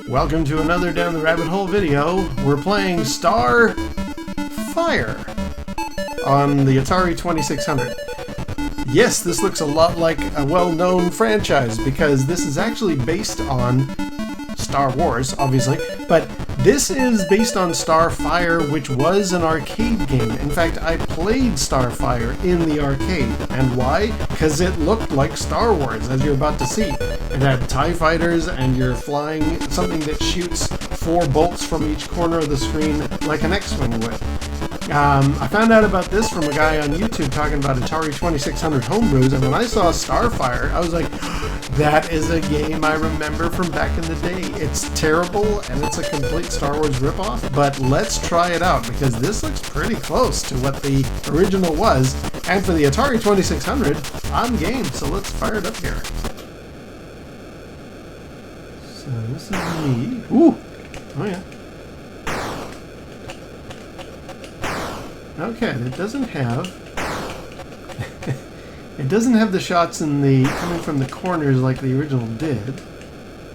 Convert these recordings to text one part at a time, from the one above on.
Welcome to another Down the Rabbit Hole video. We're playing Starfire on the Atari 2600. Yes, this looks a lot like a well-known franchise because this is actually based on Star Wars, obviously, but this is based on Starfire, which was an arcade game. In fact, I played Starfire in the arcade. And why? Because it looked like Star Wars, as you're about to see. It had TIE fighters, and you're flying something that shoots 4 bolts from each corner of the screen like an X-Wing would. I found out about this from a guy on YouTube talking about Atari 2600 homebrews, and when I saw Starfire, I was like, that is a game I remember from back in the day. It's terrible, and it's a complete Star Wars ripoff, but let's try it out, because this looks pretty close to what the original was, and for the Atari 2600, I'm game, so let's fire it up here. So this is me. Ooh! Oh yeah. Okay, it doesn't have it doesn't have the shots in the coming from the corners like the original did,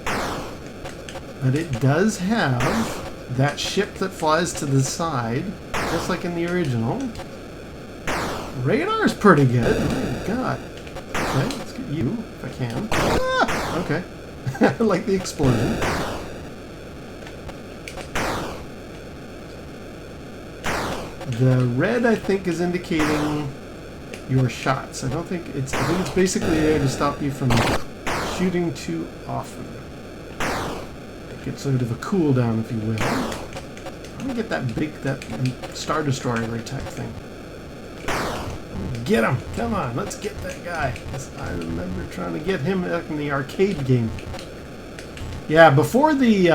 but it does have that ship that flies to the side, just like in the original. Radar's pretty good. Oh my god. Okay, let's get you if I can. Ah, okay. I like the explosion. The red, I think, is indicating your shots. I think it's basically there to stop you from shooting too often. Get sort of a cooldown, if you will. Let me get that Star Destroyer type thing. Get him! Come on, let's get that guy. I remember trying to get him back in the arcade game. Yeah, before the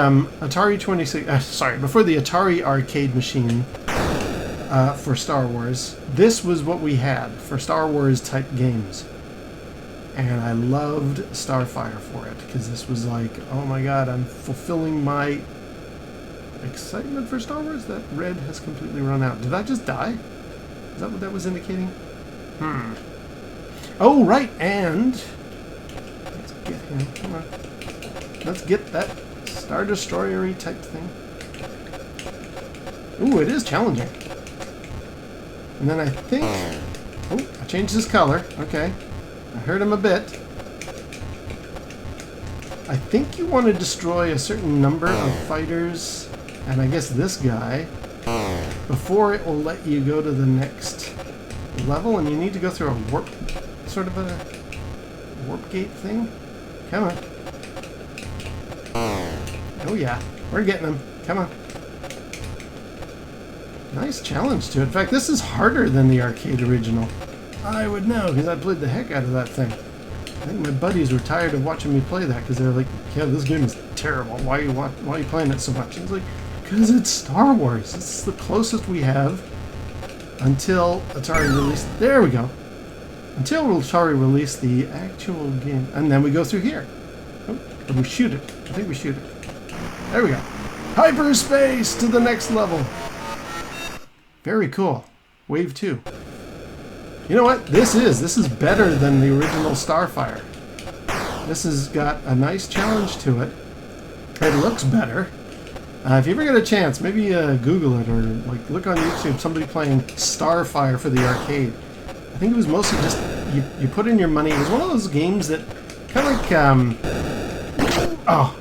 before the Atari arcade machine. For Star Wars, this was what we had for Star Wars type games, and I loved Starfire for it because this was like, oh my god, I'm fulfilling my excitement for Star Wars. That red has completely run out. Did I just die? Is that what that was indicating? Oh right, and let's get him. Come on, let's get that Star Destroyer-y type thing. Ooh, it is challenging. And then I think... Oh, I changed his color. Okay. I hurt him a bit. I think you want to destroy a certain number of fighters, and I guess this guy, before it will let you go to the next level, and you need to go through a warp... sort of a warp gate thing. Come on. Oh yeah. We're getting him. Come on. Nice challenge to it. In fact, this is harder than the arcade original. I would know, because I played the heck out of that thing. I think my buddies were tired of watching me play that, because they're like, yeah, this game is terrible. Why are you playing it so much? And it's like, because it's Star Wars. It's the closest we have until Atari released... There we go. Until Atari released the actual game. And then we go through here. Oh, and we shoot it. I think we shoot it. There we go. Hyperspace to the next level. Very cool. Wave 2. You know what? This is better than the original Starfire. This has got a nice challenge to it. It looks better. If you ever get a chance, maybe Google it or like look on YouTube somebody playing Starfire for the arcade. I think it was mostly just you put in your money. It was one of those games that kind of like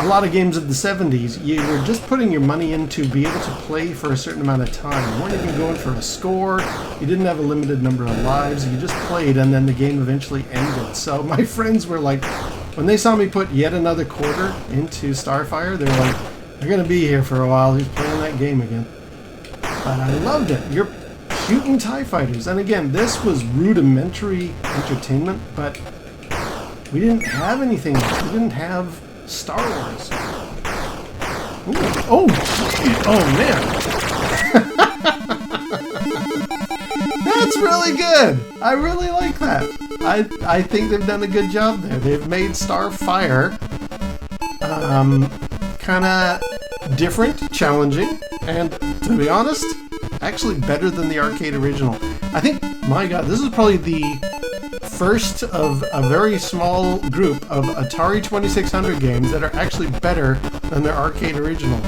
a lot of games of the 70s, you were just putting your money in to be able to play for a certain amount of time. You weren't even going for a score. You didn't have a limited number of lives. You just played, and then the game eventually ended. So my friends were like, when they saw me put yet another quarter into Starfire, they were like, they're going to be here for a while. He's playing that game again. But I loved it. You're shooting TIE fighters. And again, this was rudimentary entertainment, but we didn't have anything else. We didn't have Star Wars. Ooh. Oh man. That's really good. I really like that. I think they've done a good job there. They've made Starfire kind of different, challenging, and to be honest, actually better than the arcade original. I think, my god, this is probably the first of a very small group of Atari 2600 games that are actually better than their arcade original.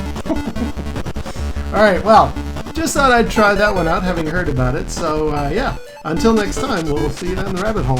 Alright, well, just thought I'd try that one out, having heard about it. So, yeah, until next time, we'll see you down the rabbit hole.